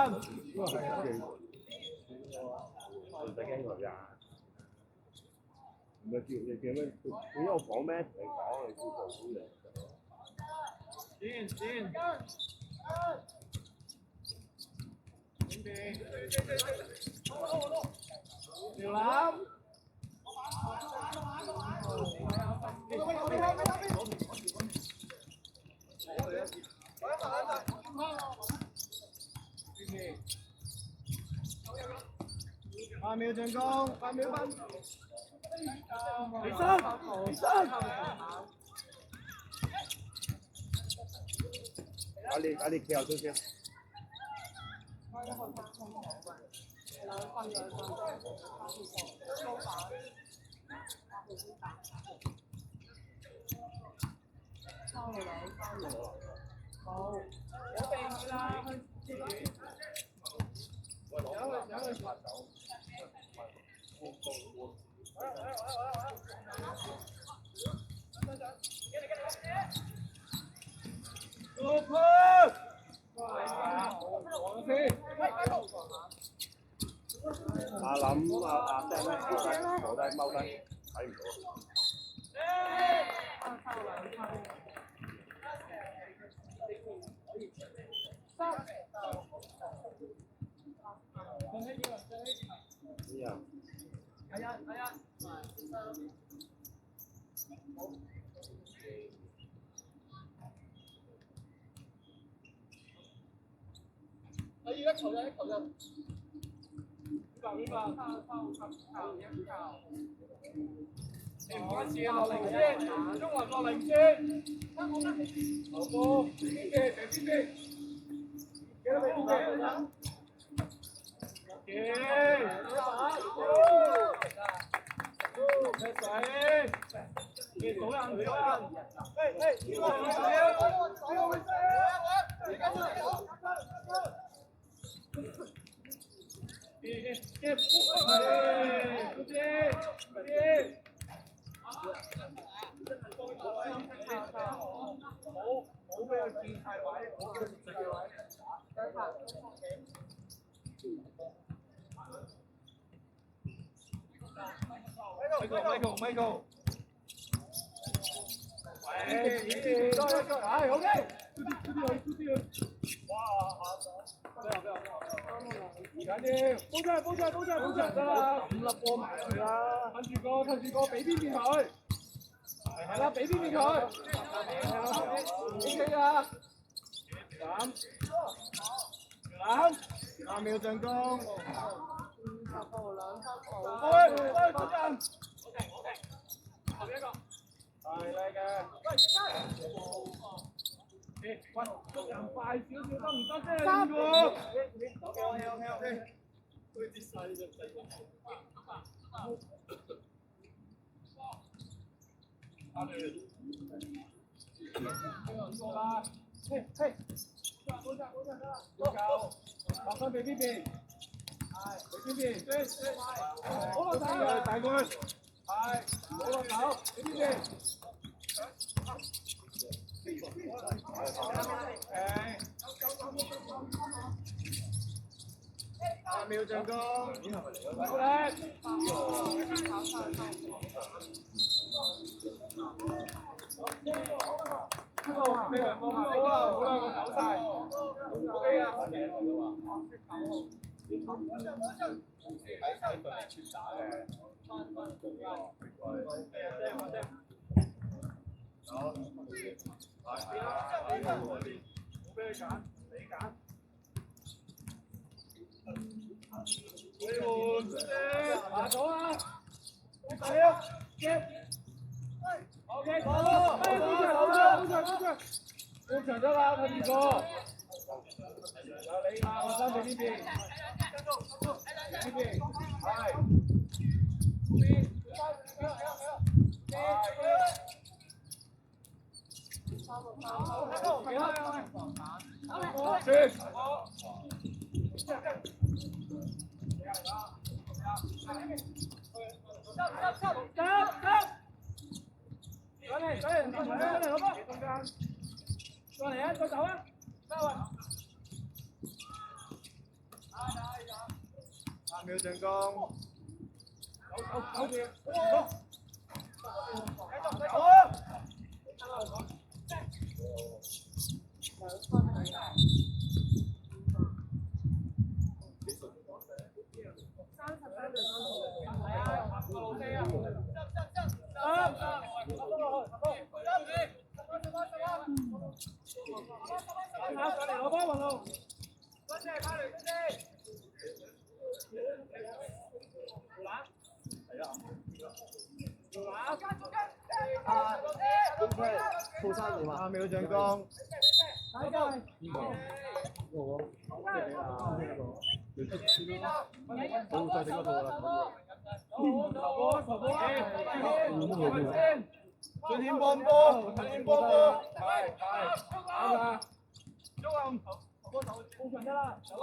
唔使驚佢㗎。唔係叫咩？點解我講咩？同你講，你知道嘅。轉。條籃。8秒進攻，8秒分。起身。快啲企後少少。阿林阿聲咧，坐低踎低，睇唔到。唔關事啊，落零先，中環落零先。好波，邊嘅？幾多俾邊嘅？Michael，係 OK，唔緊要，煲出得啦，5粒過埋去啦，趁住個，俾邊邊佢，係啦，俾邊邊佢，OK 啊，攬，8秒進攻，50號2分，開陣。後邊一個，係你嘅。喂，捉人快少少得唔得啫？3個。OK。佢跌細就細個。5分俾邊邊？係，俾邊邊？好落大嘅，大個。係，好落手，俾邊邊？8秒進攻，好叻！非常方法，好啦，我走晒 ，OK 啊。OK， 好，好長得啦，睇住個。有你啊，我三俾呢邊。呢邊，係。3秒進攻。守住，套餐點啊？3秒進攻。好再整嗰套啦。進天幫波，進天幫波，係，啱啊！中暗，波手攻上得啦，手開，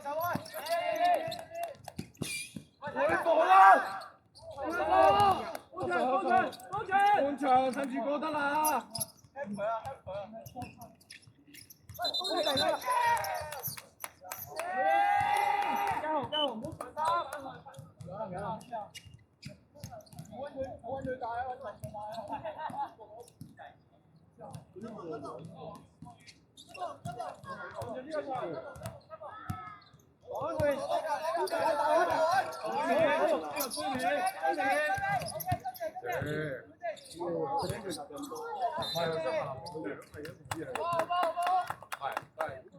手開，開波啦！半場趁住過得啦！加唔好上三。我揾佢大啊！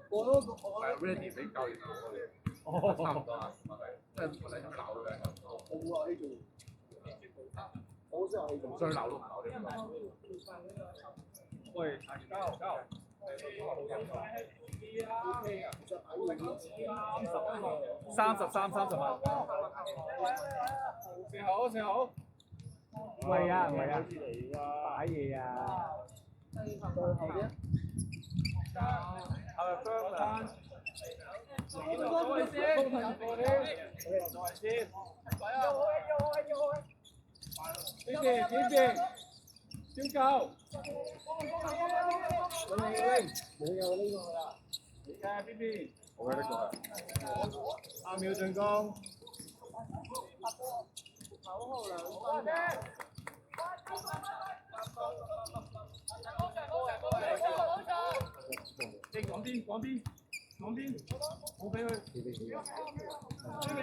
我都係 ready 俾教練我哋，差唔多啦，即係我哋咁鬧嘅。好啊，呢度。好少係仲衰鬧都唔鬧你。喂，加油！33萬。四號。唔係啊，擺嘢啊。最後邊。3秒進攻。廣邊，冇俾佢。追尾。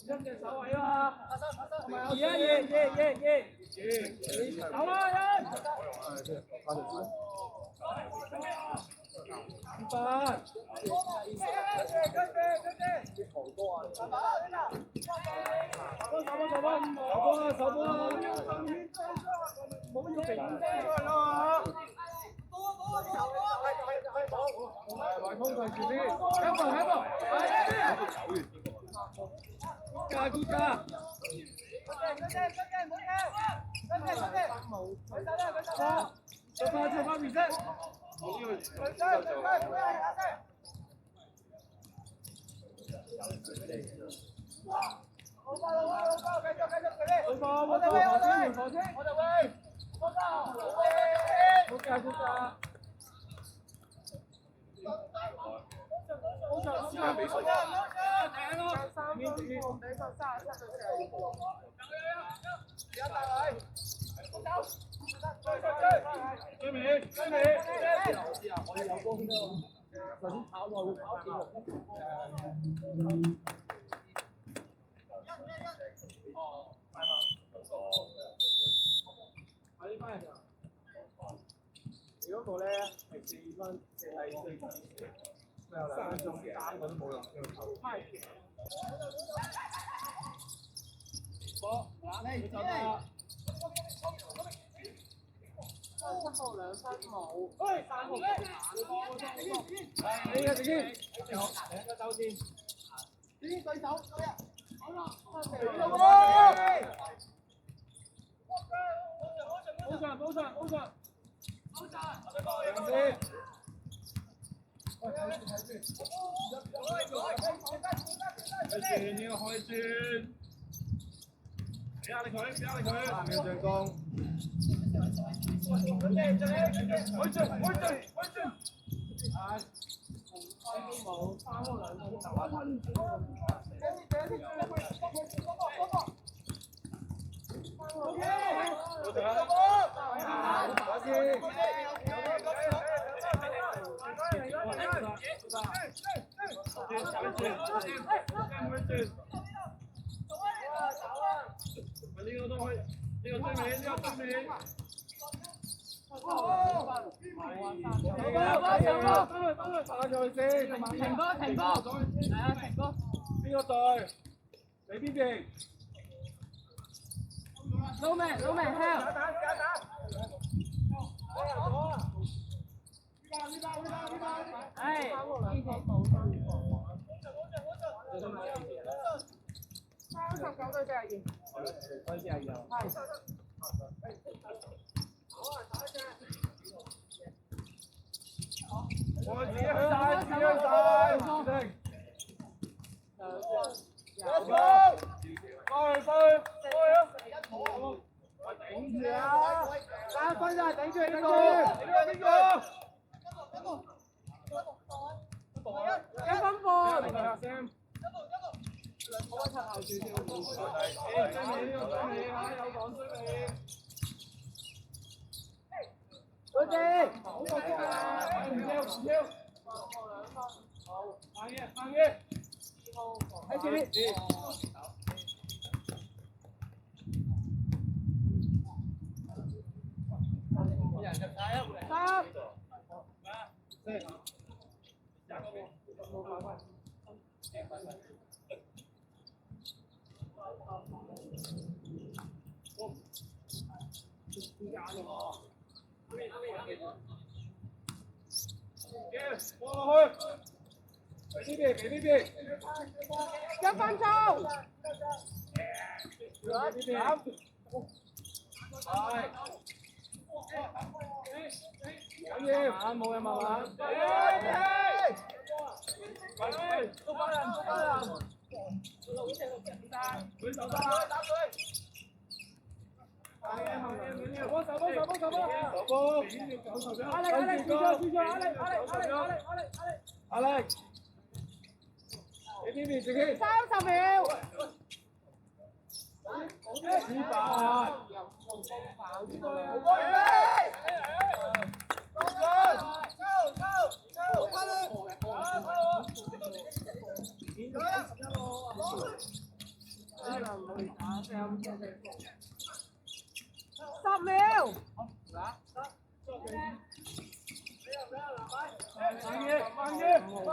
一隻手位啊！走啦！手波啊！冇要平啦！圍通佢住啲，一步，加！出發面色。追尾！我哋有波先得。頭先跑落去跑幾如果個咧係4分，係最3個都冇用。波，冷氣走啦！7號2分冇，3號你嘅自己，走先，對手，好啦，補上，開轉，俾壓力佢，3秒進攻。邊個隊？你邊邊？老明 help！ 哎，39對42。開始係有。我自己去晒，自己去晒。Let's go！過去啊！頂住啊！3分啊！頂住！邊個？一分半。我擦後住先。追尾呢個追尾啊！有講追尾。嗰隻，好過擊啊！唔跳。好，慢嘅。喺前面。俾呢邊，1分鐘。緊要，冇嘢慢慢。捉翻人。佢手打佢。幫手。阿力，你邊邊自己？30秒。10秒。慢嘅。